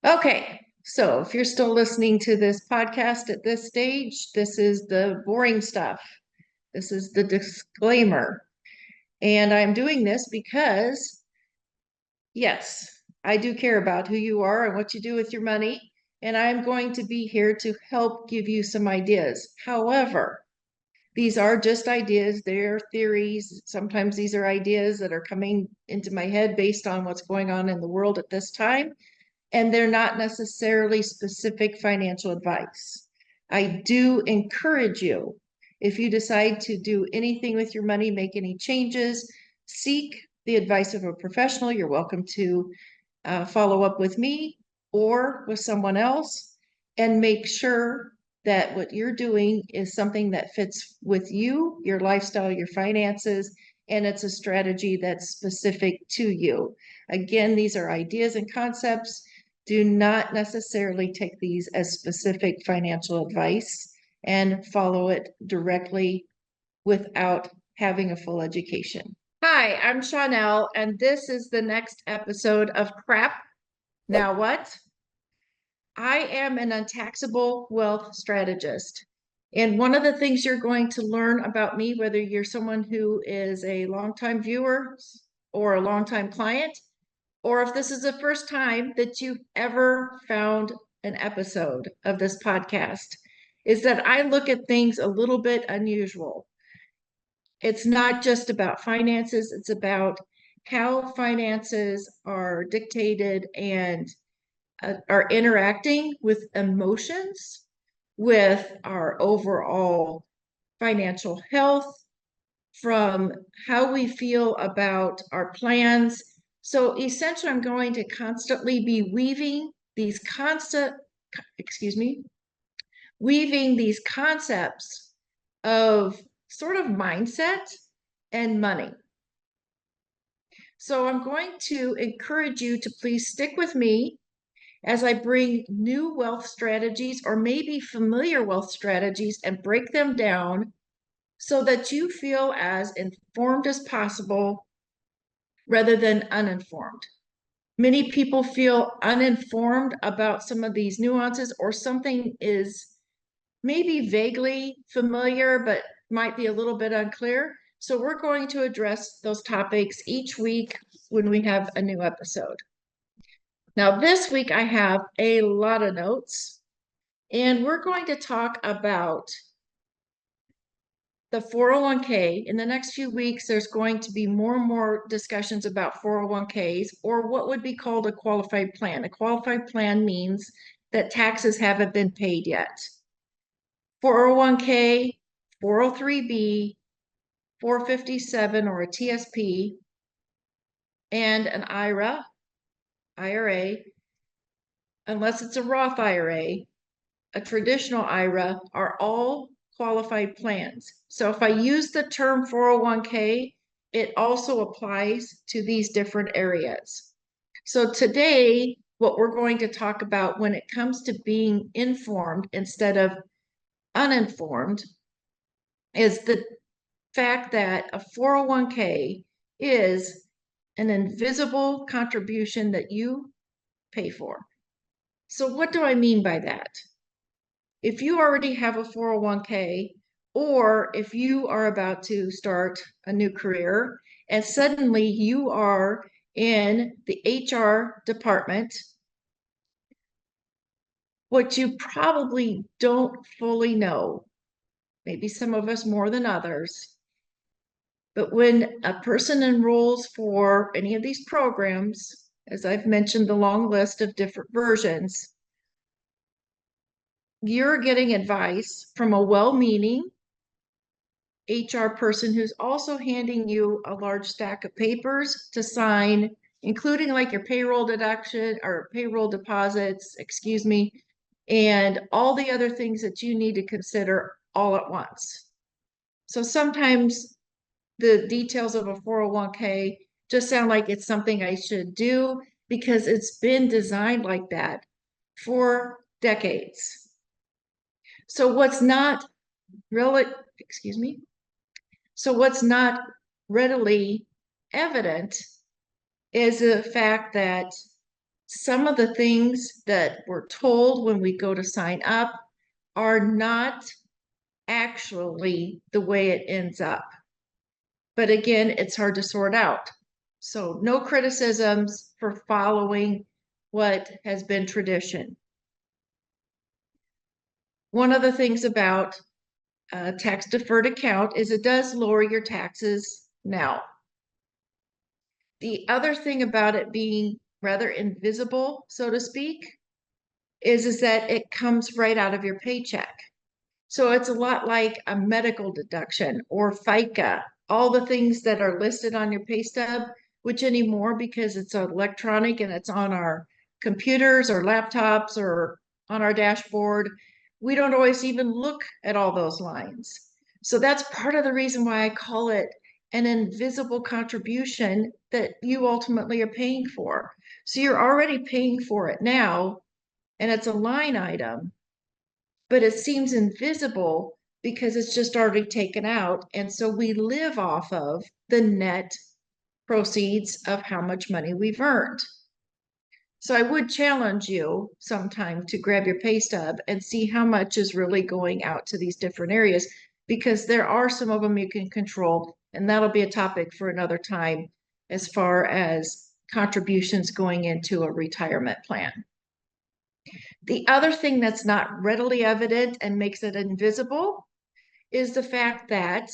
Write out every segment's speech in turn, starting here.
Okay, so if you're still listening to this podcast at this stage, this is the boring stuff. This is the disclaimer. And I'm doing this because, yes, I do care about who you are and what you do with your money. And I'm going to be here to help give you some ideas. However, these are just ideas, they're theories. Sometimes these are ideas that are coming into my head based on what's going on in the world at this time, and they're not necessarily specific financial advice. I do encourage you, if you decide to do anything with your money, make any changes, seek the advice of a professional. You're welcome to follow up with me or with someone else, and make sure that what you're doing is something that fits with you, your lifestyle, your finances, and it's a strategy that's specific to you. Again, these are ideas and concepts. Do not necessarily take these as specific financial advice and follow it directly without having a full education. Hi, I'm Shaunelle, and this is the next episode of Crap. Now what? I am an untaxable wealth strategist. And one of the things you're going to learn about me, whether you're someone who is a longtime viewer or a longtime client, or if this is the first time that you've ever found an episode of this podcast, is that I look at things a little bit unusual. It's not just about finances, it's about how finances are dictated and are interacting with emotions, with our overall financial health, from how we feel about our plans. So essentially, I'm going to constantly be excuse me, weaving these concepts of sort of mindset and money. So I'm going to encourage you to please stick with me as I bring new wealth strategies or maybe familiar wealth strategies and break them down so that you feel as informed as possible rather than uninformed. Many people feel uninformed about some of these nuances, or something is maybe vaguely familiar, but might be a little bit unclear. So we're going to address those topics each week when we have a new episode. Now, this week I have a lot of notes, and we're going to talk about the 401k. In the next few weeks, there's going to be more and more discussions about 401ks, or what would be called a qualified plan. A qualified plan means that taxes haven't been paid yet. 401k, 403b, 457 or a TSP, and an IRA, unless it's a Roth IRA, a traditional IRA, are all qualified plans. So if I use the term 401k, it also applies to these different areas. So today, what we're going to talk about when it comes to being informed instead of uninformed is the fact that a 401k is an invisible contribution that you pay for. So what do I mean by that? If you already have a 401k, or if you are about to start a new career and suddenly you are in the HR department, what you probably don't fully know, maybe some of us more than others, but when a person enrolls for any of these programs, as I've mentioned, the long list of different versions, you're getting advice from a well-meaning HR person who's also handing you a large stack of papers to sign, including like your payroll deduction or payroll deposits, excuse me, and all the other things that you need to consider all at once. So sometimes the details of a 401k just sound like it's something I should do because it's been designed like that for decades. So what's not really, excuse me, so what's not readily evident is the fact that some of the things that we're told when we go to sign up are not actually the way it ends up. But again, it's hard to sort out. So no criticisms for following what has been tradition. One of the things about a tax deferred account is it does lower your taxes now. The other thing about it being rather invisible, so to speak, is that it comes right out of your paycheck. So it's a lot like a medical deduction or FICA, all the things that are listed on your pay stub, which anymore, because it's electronic and it's on our computers or laptops or on our dashboard, we don't always even look at all those lines. So that's part of the reason why I call it an invisible contribution that you ultimately are paying for. So you're already paying for it now, and it's a line item, but it seems invisible because it's just already taken out. And so we live off of the net proceeds of how much money we've earned. So I would challenge you sometime to grab your pay stub and see how much is really going out to these different areas, because there are some of them you can control, and that'll be a topic for another time as far as contributions going into a retirement plan. The other thing that's not readily evident and makes it invisible is the fact that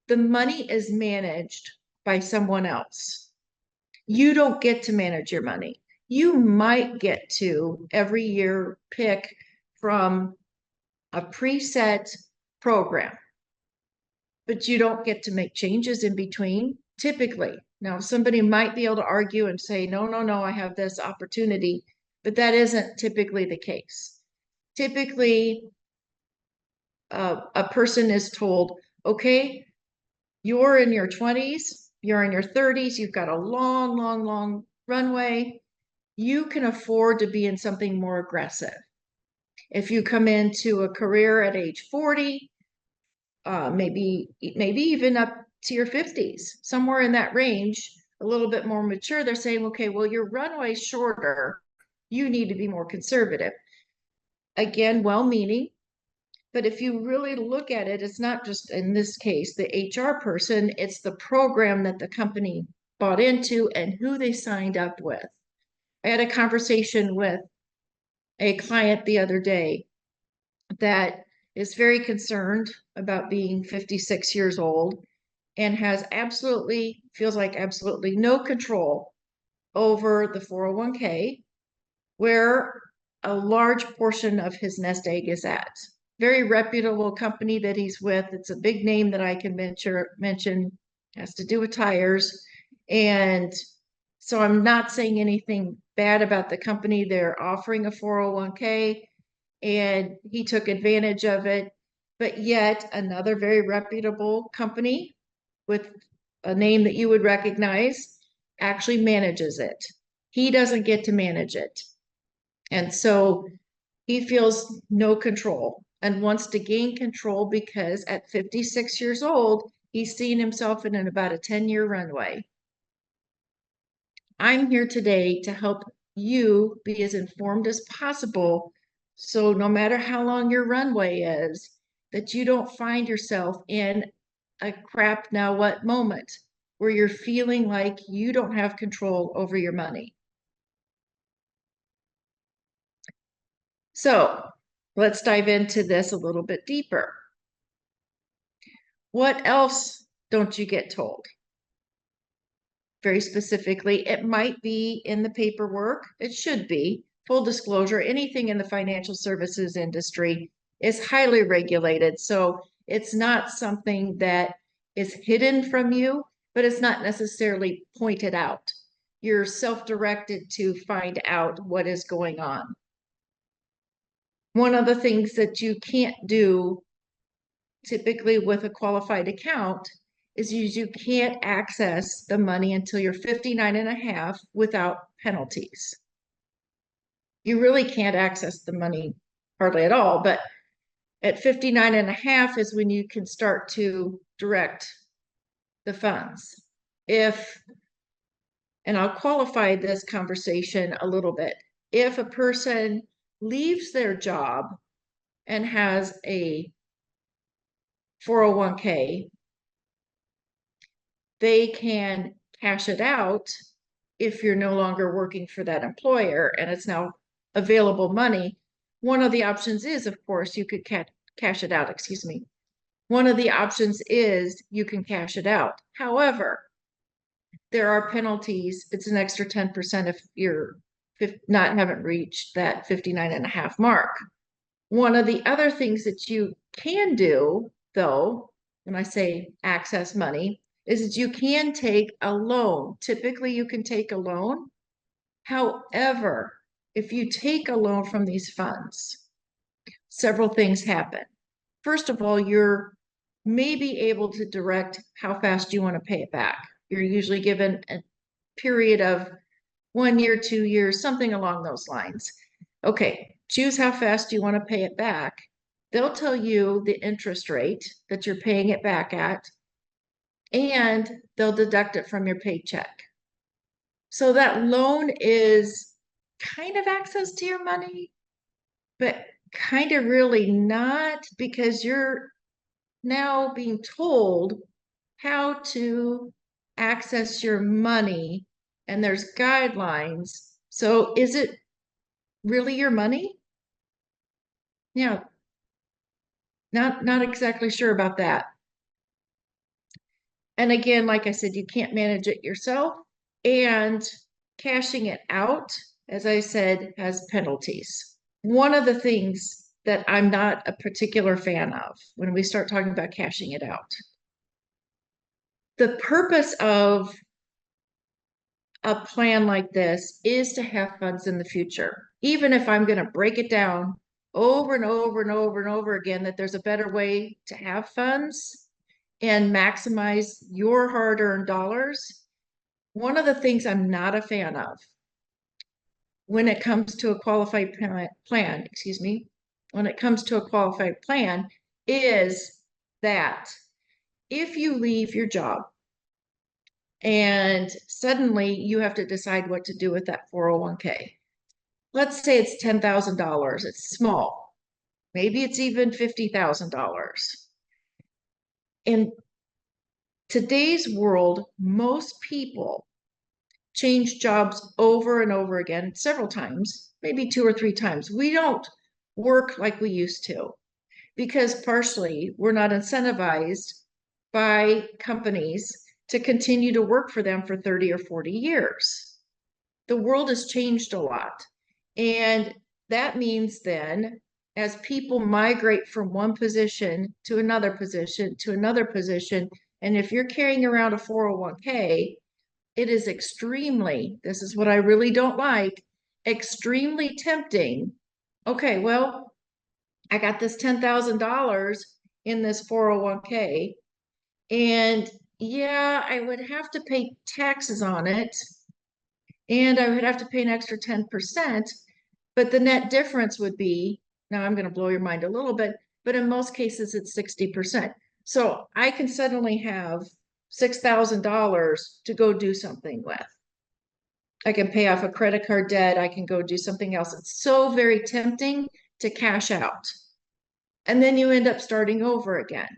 the money is managed by someone else. You don't get to manage your money. You might get to every year pick from a preset program, but you don't get to make changes in between typically. Now, somebody might be able to argue and say, no, no, no, I have this opportunity, but that isn't typically the case. Typically, a person is told, okay, you're in your 20s, you're in your 30s, you've got a long, long, long runway. You can afford to be in something more aggressive. If you come into a career at age 40, maybe even up to your 50s, somewhere in that range, a little bit more mature, they're saying, okay, well, your runway's shorter. You need to be more conservative. Again, well-meaning, but if you really look at it, it's not just in this case, the HR person, it's the program that the company bought into and who they signed up with. I had a conversation with a client the other day that is very concerned about being 56 years old and feels like absolutely no control over the 401k, where a large portion of his nest egg is at. Very reputable company that he's with. It's a big name that I can mention, has to do with tires. And so I'm not saying anything bad about the company. They're offering a 401k and he took advantage of it. But yet another very reputable company with a name that you would recognize actually manages it. He doesn't get to manage it. And so he feels no control and wants to gain control because at 56 years old, he's seeing himself in about a 10-year runway. I'm here today to help you be as informed as possible. So no matter how long your runway is, that you don't find yourself in a crap now what moment where you're feeling like you don't have control over your money. So let's dive into this a little bit deeper. What else don't you get told? Very specifically, it might be in the paperwork. It should be. Full disclosure, anything in the financial services industry is highly regulated. So it's not something that is hidden from you, but it's not necessarily pointed out. You're self-directed to find out what is going on. One of the things that you can't do typically with a qualified account is you can't access the money until you're 59 and a half without penalties. You really can't access the money hardly at all, but at 59 and a half is when you can start to direct the funds. If And I'll qualify this conversation a little bit. If a person leaves their job and has a 401k, they can cash it out if you're no longer working for that employer and it's now available money. One of the options is, of course, you could cash it out, excuse me. One of the options is you can cash it out. However, there are penalties. It's an extra 10% if you're haven't reached that 59.5 mark. One of the other things that you can do, though, when I say access money, is that you can take a loan. Typically, you can take a loan. However, if you take a loan from these funds, several things happen. First of all, you're maybe able to direct how fast you want to pay it back. You're usually given a period of 1 year, 2 years, something along those lines. Okay, choose how fast you want to pay it back. They'll tell you the interest rate that you're paying it back at, and they'll deduct it from your paycheck. So that loan is kind of access to your money, but kind of really not, because you're now being told how to access your money and there's guidelines. So is it really your money? Yeah, not exactly sure about that. And again, like I said, you can't manage it yourself, and cashing it out, as I said, has penalties. One of the things that I'm not a particular fan of when we start talking about cashing it out, the purpose of a plan like this is to have funds in the future. Even if I'm going to break it down over and over and over and over again, that there's a better way to have funds and maximize your hard-earned dollars. One of the things I'm not a fan of when it comes to a qualified plan, excuse me, when it comes to a qualified plan is that if you leave your job and suddenly you have to decide what to do with that 401k. Let's say it's $10,000. It's small. Maybe it's even $50,000. In today's world, most people change jobs over and over again, several times, maybe 2 or 3 times. We don't work like we used to because partially we're not incentivized by companies to continue to work for them for 30 or 40 years. The world has changed a lot. And that means then, as people migrate from one position to another position to another position, and if you're carrying around a 401k, it is extremely, this is what I really don't like, extremely tempting. Okay, well, I got this $10,000 in this 401k, and yeah, I would have to pay taxes on it, and I would have to pay an extra 10%, but the net difference would be, now I'm going to blow your mind a little bit, but in most cases it's 60%. So I can suddenly have $6,000 to go do something with. I can pay off a credit card debt. I can go do something else. It's so very tempting to cash out. And then you end up starting over again.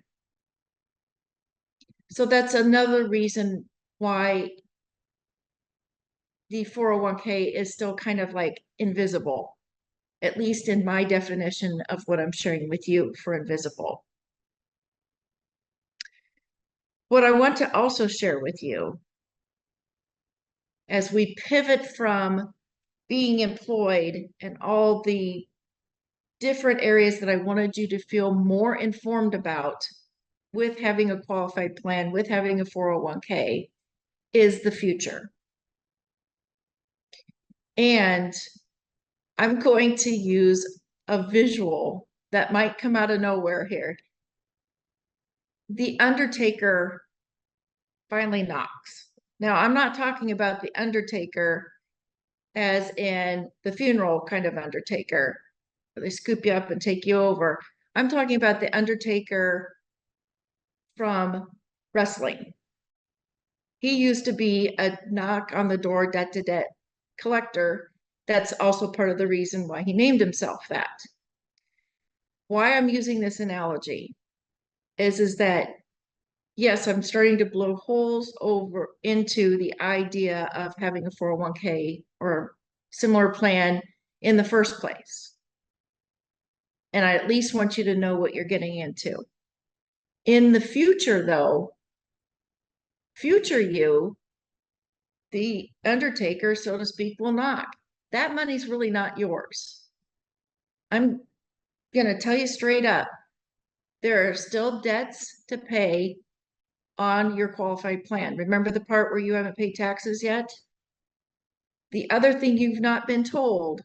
So that's another reason why the 401k is still kind of like invisible, at least in my definition of what I'm sharing with you for invisible. What I want to also share with you as we pivot from being employed and all the different areas that I wanted you to feel more informed about with having a qualified plan, with having a 401k, is the future. And I'm going to use a visual that might come out of nowhere here. The Undertaker finally knocks. Now, I'm not talking about the Undertaker as in the funeral kind of Undertaker, where they scoop you up and take you over. I'm talking about the Undertaker from wrestling. He used to be a knock on the door debt to debt collector. That's also part of the reason why he named himself that. Why I'm using this analogy is that yes, I'm starting to blow holes over into the idea of having a 401k or similar plan in the first place. And I at least want you to know what you're getting into. In the future, though, future you, the undertaker, so to speak, will knock. That money's really not yours. I'm going to tell you straight up, there are still debts to pay on your qualified plan. Remember the part where you haven't paid taxes yet? The other thing you've not been told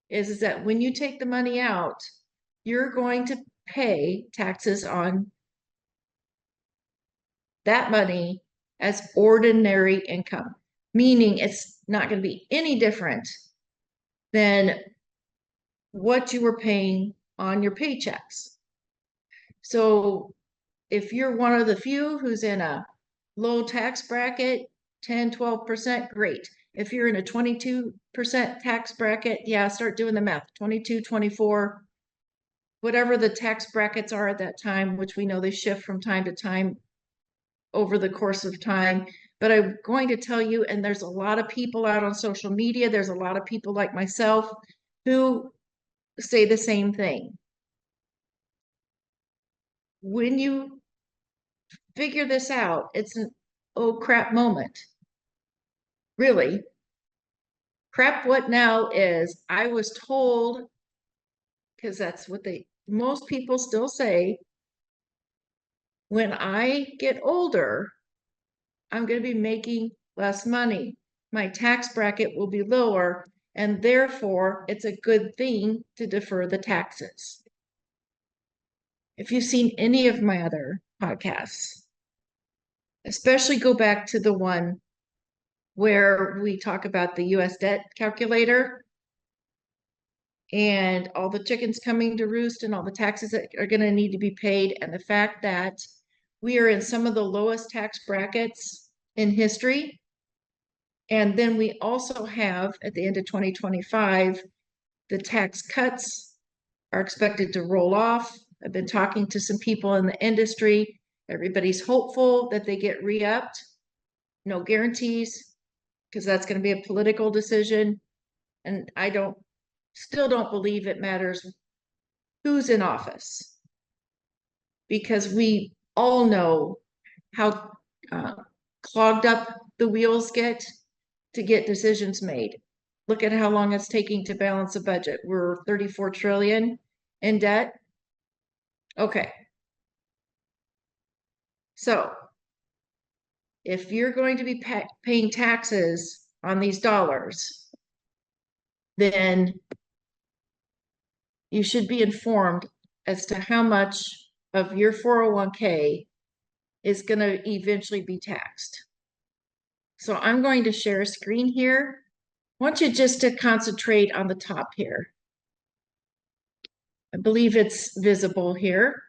is that when you take the money out, you're going to pay taxes on that money as ordinary income, meaning it's not going to be any different than what you were paying on your paychecks. So if you're one of the few who's in a low tax bracket, 10, 12%, great. If you're in a 22% tax bracket, yeah, start doing the math, 22, 24, whatever the tax brackets are at that time, which we know they shift from time to time over the course of time. But I'm going to tell you, and there's a lot of people out on social media, there's a lot of people like myself who say the same thing. When you figure this out, it's an oh crap moment. Really. Crap what now is, I was told, because that's what most people still say, when I get older, I'm going to be making less money. My tax bracket will be lower, and therefore it's a good thing to defer the taxes. If you've seen any of my other podcasts, especially go back to the one where we talk about the US debt calculator and all the chickens coming to roost and all the taxes that are going to need to be paid, and the fact that we are in some of the lowest tax brackets in history. And then we also have, at the end of 2025, the tax cuts are expected to roll off. I've been talking to some people in the industry. Everybody's hopeful that they get re-upped. No guarantees, because that's going to be a political decision. And I still don't believe it matters who's in office, because we all know how clogged up the wheels get to get decisions made. Look at how long it's taking to balance a budget. We're 34 trillion in debt. Okay. So if you're going to be paying taxes on these dollars, then you should be informed as to how much of your 401k is going to eventually be taxed. So I'm going to share a screen here. I want you just to concentrate on the top here. I believe it's visible here.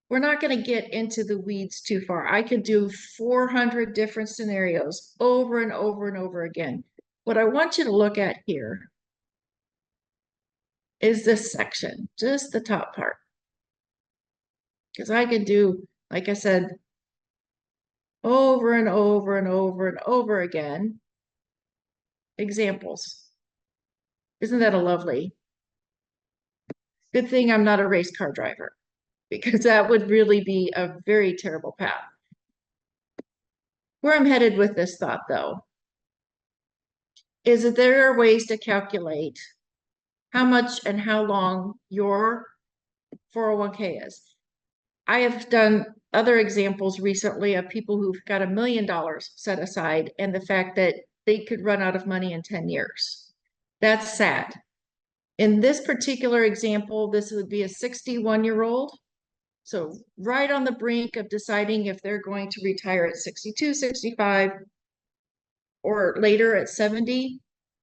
We're not going to get into the weeds too far. I could do 400 different scenarios over and over and over again. What I want you to look at here is this section, just the top part. Because I could do, like I said, over and over and over and over again, examples. Isn't that a lovely? Good thing I'm not a race car driver, because that would really be a very terrible path. Where I'm headed with this thought, though, is that there are ways to calculate how much and how long your 401k is. I have done other examples recently of people who've got $1 million set aside, and the fact that they could run out of money in 10 years. That's sad. In this particular example, this would be a 61-year-old. So right on the brink of deciding if they're going to retire at 62, 65, or later at 70,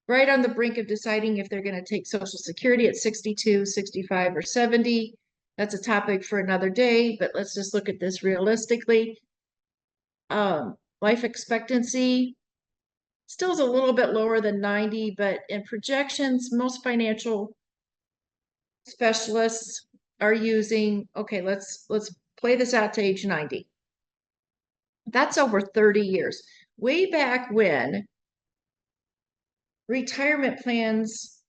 right on the brink of deciding if they're going to take Social Security at 62, 65, or 70. That's a topic for another day, but let's just look at this realistically. Life expectancy still is a little bit lower than 90, but in projections, most financial specialists are using, okay, let's play this out to age 90. That's over 30 years. Way back when retirement plans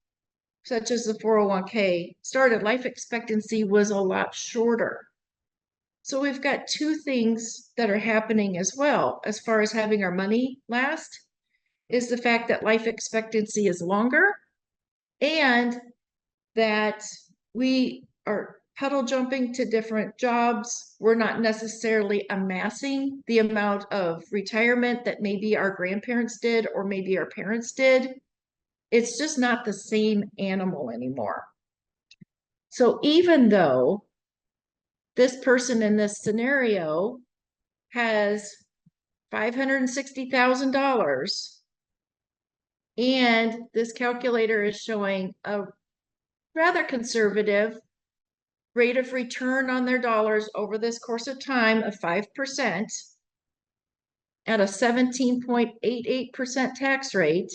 such as the 401k started, life expectancy was a lot shorter. So we've got two things that are happening as well as far as having our money last is the fact that life expectancy is longer and that we are puddle jumping to different jobs. We're not necessarily amassing the amount of retirement that maybe our grandparents did or maybe our parents did. It's just not the same animal anymore. So even though this person in this scenario has $560,000 and this calculator is showing a rather conservative rate of return on their dollars over this course of time of 5% at a 17.88% tax rate,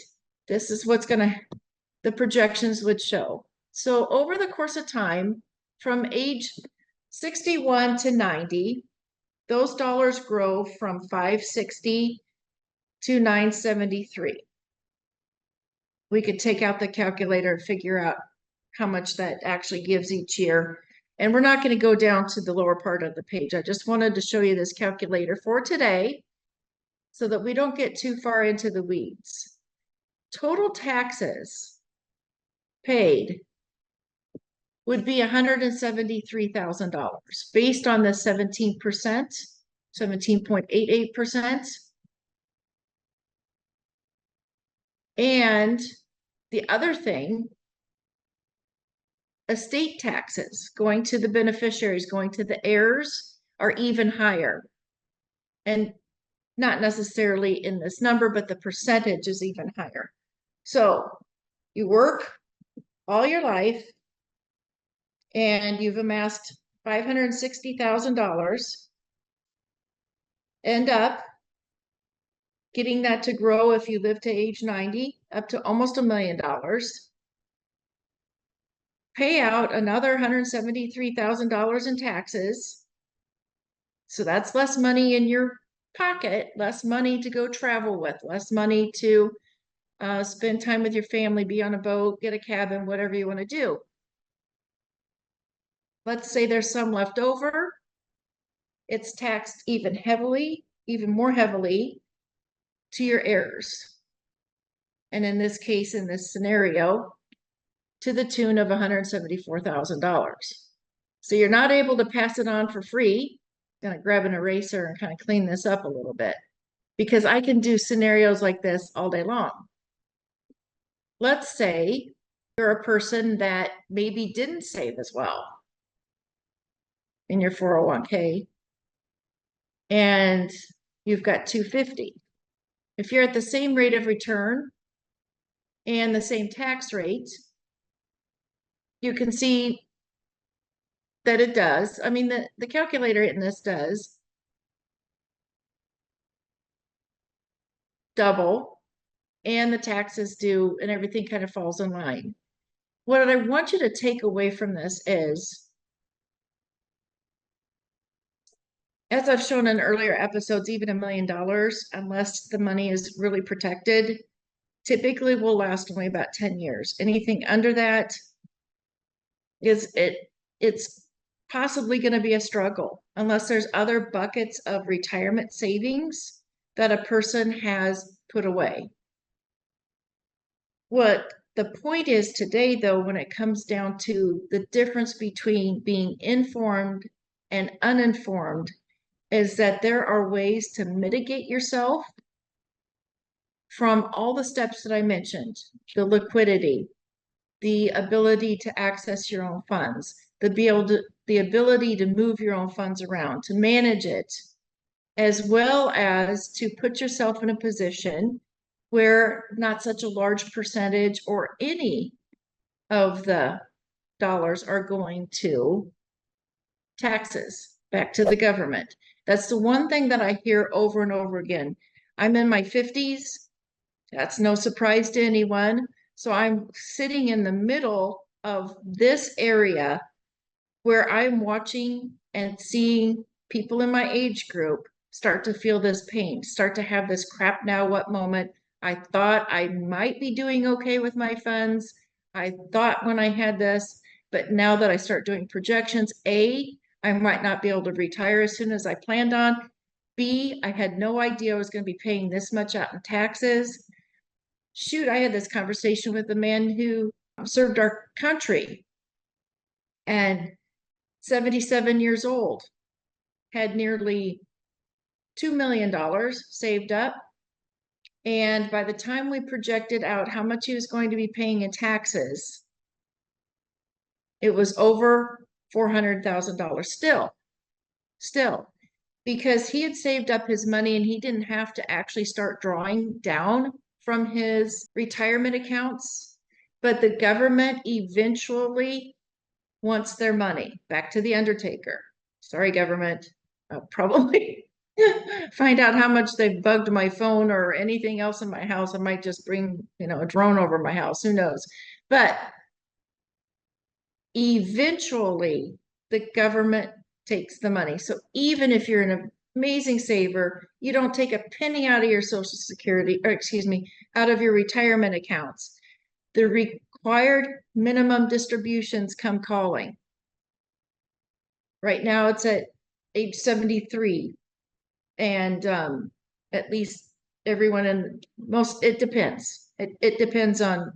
this is what's the projections would show. So over the course of time, from age 61 to 90, those dollars grow from 560 to 973. We could take out the calculator and figure out how much that actually gives each year. And we're not going to go down to the lower part of the page. I just wanted to show you this calculator for today so that we don't get too far into the weeds. Total taxes paid would be $173,000 based on the 17%, 17.88%. And the other thing, estate taxes going to the beneficiaries, going to the heirs are even higher. And not necessarily in this number, but the percentage is even higher. So you work all your life and you've amassed $560,000, end up getting that to grow if you live to age 90 up to almost $1 million. Pay out another $173,000 in taxes. So that's less money in your pocket, less money to go travel with, less money to spend time with your family, be on a boat, get a cabin, whatever you want to do. Let's say there's some left over. It's taxed even more heavily to your heirs. And in this case, in this scenario, to the tune of $174,000. So you're not able to pass it on for free. I'm gonna grab an eraser and kind of clean this up a little bit because I can do scenarios like this all day long. Let's say you're a person that maybe didn't save as well in your 401k and you've got 250. If you're at the same rate of return and the same tax rate, you can see that it does. I mean, the calculator in this does double and the taxes do and everything kind of falls in line. What I want you to take away from this is, as I've shown in earlier episodes, even $1 million, unless the money is really protected, typically will last only about 10 years. Anything under that it's possibly going to be a struggle unless there's other buckets of retirement savings that a person has put away. What the point is today, though, when it comes down to the difference between being informed and uninformed, is that there are ways to mitigate yourself from all the steps that I mentioned, the liquidity, the ability to access your own funds, the ability to move your own funds around, to manage it, as well as to put yourself in a position where not such a large percentage or any of the dollars are going to taxes back to the government. That's the one thing that I hear over and over again. I'm in my 50s. That's no surprise to anyone. So I'm sitting in the middle of this area where I'm watching and seeing people in my age group start to feel this pain, start to have this crap now what moment. I thought I might be doing okay with my funds. I thought when I had this, but now that I start doing projections, A, I might not be able to retire as soon as I planned on. B, I had no idea I was going to be paying this much out in taxes. Shoot, I had this conversation with a man who served our country and 77 years old, had nearly $2 million saved up. And by the time we projected out how much he was going to be paying in taxes, it was over $400,000 still, because he had saved up his money and he didn't have to actually start drawing down from his retirement accounts. But the government eventually wants their money. Back to the undertaker. Sorry, government. I'll probably find out how much they've bugged my phone or anything else in my house. I might just bring, a drone over my house. Who knows? But eventually, the government takes the money. So even if you're an amazing saver, you don't take a penny out of your Social Security, or excuse me, out of your retirement accounts. The required minimum distributions come calling. Right now it's at age 73. And at least everyone it depends. It depends on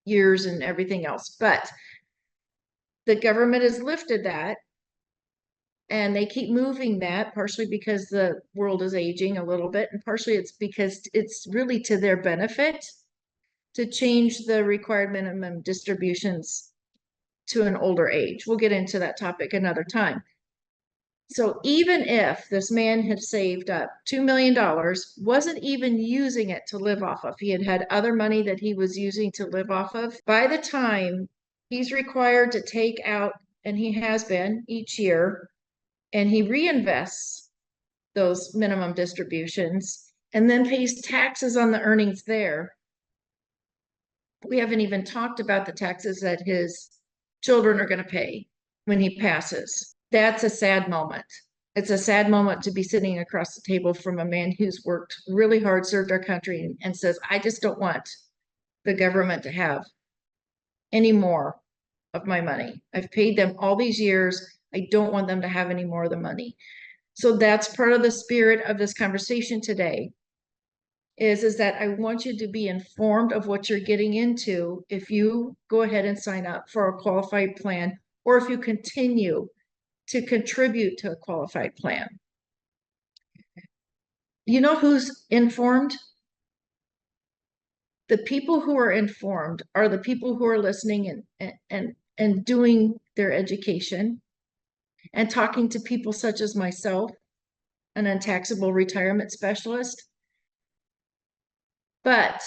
years and everything else. But the government has lifted that and they keep moving that, partially because the world is aging a little bit, and partially it's because it's really to their benefit to change the required minimum distributions to an older age. We'll get into that topic another time. So even if this man had saved up $2 million, wasn't even using it to live off of, he had had other money that he was using to live off of, by the time he's required to take out, and he has been each year, and he reinvests those minimum distributions and then pays taxes on the earnings there. We haven't even talked about the taxes that his children are going to pay when he passes. That's a sad moment. It's a sad moment to be sitting across the table from a man who's worked really hard, served our country, and says, I just don't want the government to have any more of my money. I've paid them all these years. I don't want them to have any more of the money. So that's part of the spirit of this conversation today, is that I want you to be informed of what you're getting into if you go ahead and sign up for a qualified plan, or if you continue to contribute to a qualified plan. You know who's informed? The people who are informed are the people who are listening and doing their education and talking to people such as myself, an untaxable retirement specialist. But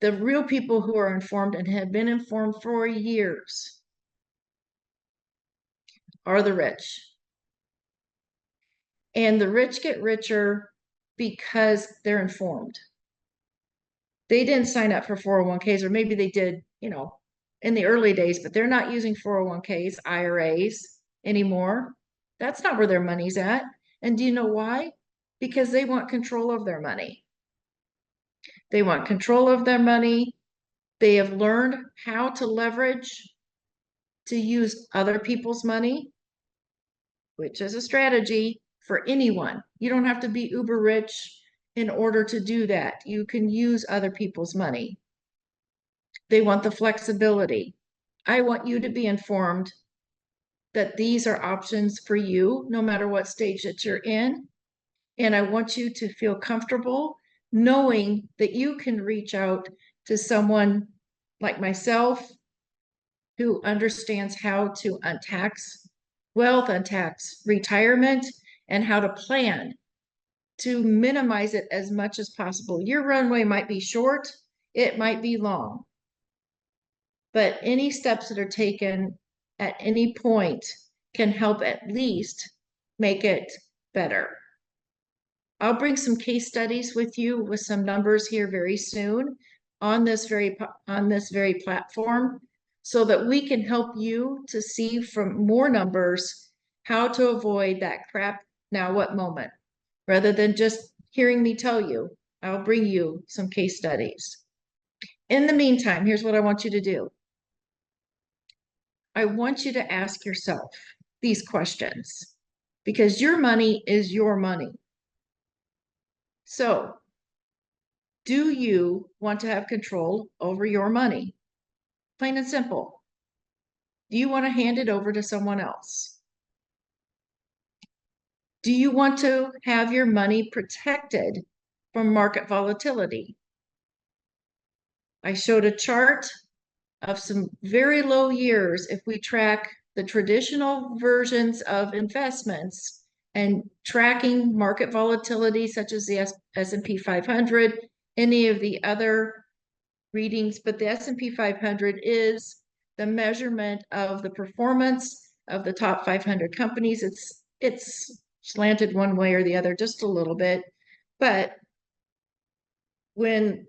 the real people who are informed and have been informed for years are the rich. And the rich get richer because they're informed. They didn't sign up for 401ks, or maybe they did, in the early days, but they're not using 401ks, IRAs anymore. That's not where their money's at. And do you know why? Because they want control of their money. They want control of their money. They have learned how to leverage, to use other people's money, which is a strategy for anyone. You don't have to be uber rich in order to do that. You can use other people's money. They want the flexibility. I want you to be informed that these are options for you, no matter what stage that you're in. And I want you to feel comfortable knowing that you can reach out to someone like myself who understands how to untax wealth, untax retirement, and how to plan to minimize it as much as possible. Your runway might be short, it might be long, but any steps that are taken at any point can help at least make it better. I'll bring some case studies with you with some numbers here very soon on this very platform so that we can help you to see from more numbers how to avoid that crap now what moment. Rather than just hearing me tell you, I'll bring you some case studies. In the meantime, here's what I want you to do. I want you to ask yourself these questions because your money is your money. So, do you want to have control over your money? Plain and simple. Do you want to hand it over to someone else? Do you want to have your money protected from market volatility? I showed a chart of some very low years if we track the traditional versions of investments and tracking market volatility such as the S&P 500, any of the other readings, but the S&P 500 is the measurement of the performance of the top 500 companies. It's slanted one way or the other just a little bit, but when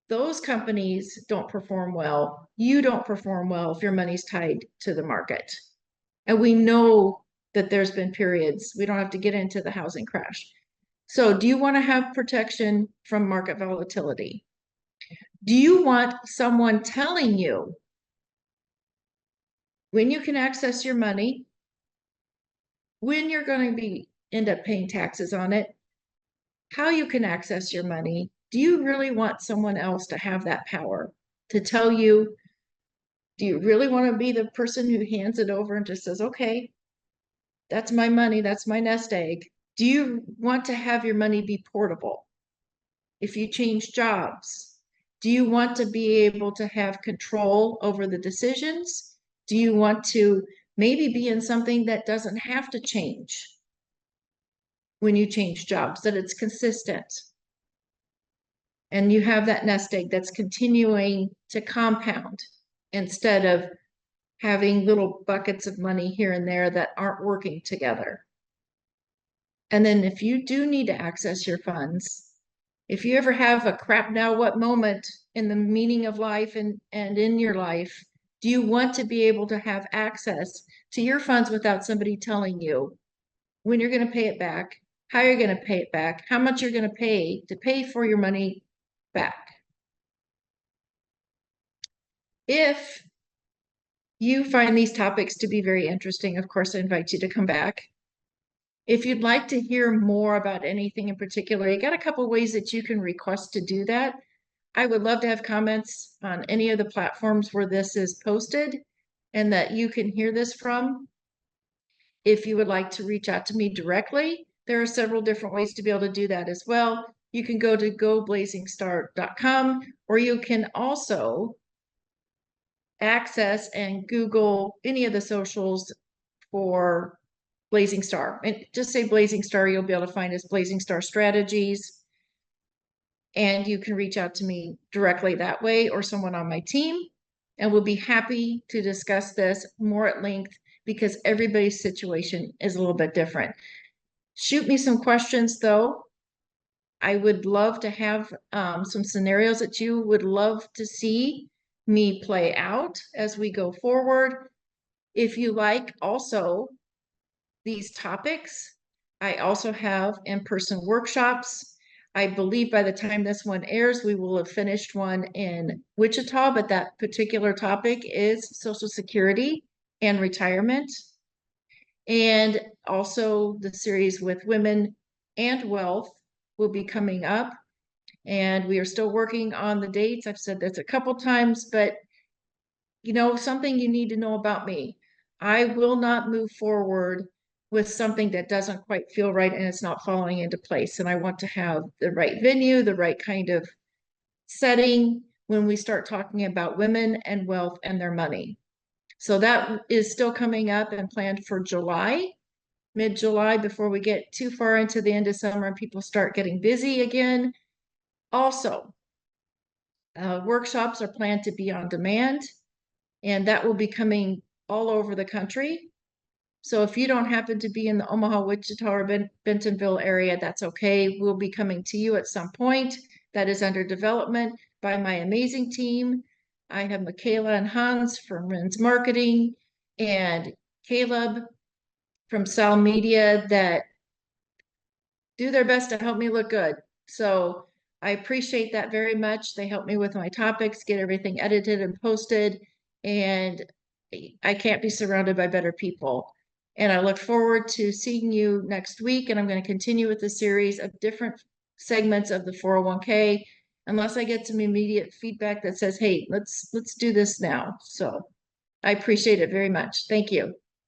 those companies don't perform well, you don't perform well if your money's tied to the market. And we know that there's been periods, we don't have to get into the housing crash. So do you want to have protection from market volatility? Do you want someone telling you when you can access your money, when you're going to end up paying taxes on it, how you can access your money? Do you really want someone else to have that power to tell you? Do you really want to be the person who hands it over and just says, okay, that's my money, that's my nest egg? Do you want to have your money be portable if you change jobs? Do you want to be able to have control over the decisions? Do you want to maybe be in something that doesn't have to change when you change jobs, that it's consistent? And you have that nest egg that's continuing to compound instead of having little buckets of money here and there that aren't working together. And then if you do need to access your funds, if you ever have a crap now what moment in the meaning of life and in your life, do you want to be able to have access to your funds without somebody telling you when you're going to pay it back, how you're going to pay it back, how much you're going to pay for your money back? If you find these topics to be very interesting, of course, I invite you to come back. If you'd like to hear more about anything in particular, you got a couple ways that you can request to do that. I would love to have comments on any of the platforms where this is posted and that you can hear this from. If you would like to reach out to me directly, there are several different ways to be able to do that as well. You can go to goblazingstar.com, or you can also access and Google any of the socials for Blazing Star. And just say Blazing Star, you'll be able to find us Blazing Star Strategies. And you can reach out to me directly that way or someone on my team. And we'll be happy to discuss this more at length because everybody's situation is a little bit different. Shoot me some questions though. I would love to have some scenarios that you would love to see me play out as we go forward. If you like also these topics, I also have in-person workshops. I believe by the time this one airs, we will have finished one in Wichita, but that particular topic is Social Security and retirement. And also the series with women and wealth will be coming up. And we are still working on the dates. I've said this a couple times, but you know, something you need to know about me. I will not move forward with something that doesn't quite feel right and it's not falling into place. And I want to have the right venue, the right kind of setting when we start talking about women and wealth and their money. So that is still coming up and planned for July, mid-July, before we get too far into the end of summer and people start getting busy again. Also, workshops are planned to be on demand, and that will be coming all over the country. So if you don't happen to be in the Omaha, Wichita, or Bentonville area, that's okay. We'll be coming to you at some point. That is under development by my amazing team. I have Michaela and Hans from Men's Marketing and Caleb from Sal Media that do their best to help me look good. So I appreciate that very much. They help me with my topics, get everything edited and posted, and I can't be surrounded by better people. And I look forward to seeing you next week. And I'm going to continue with the series of different segments of the 401k, unless I get some immediate feedback that says, hey, let's do this now. So I appreciate it very much. Thank you.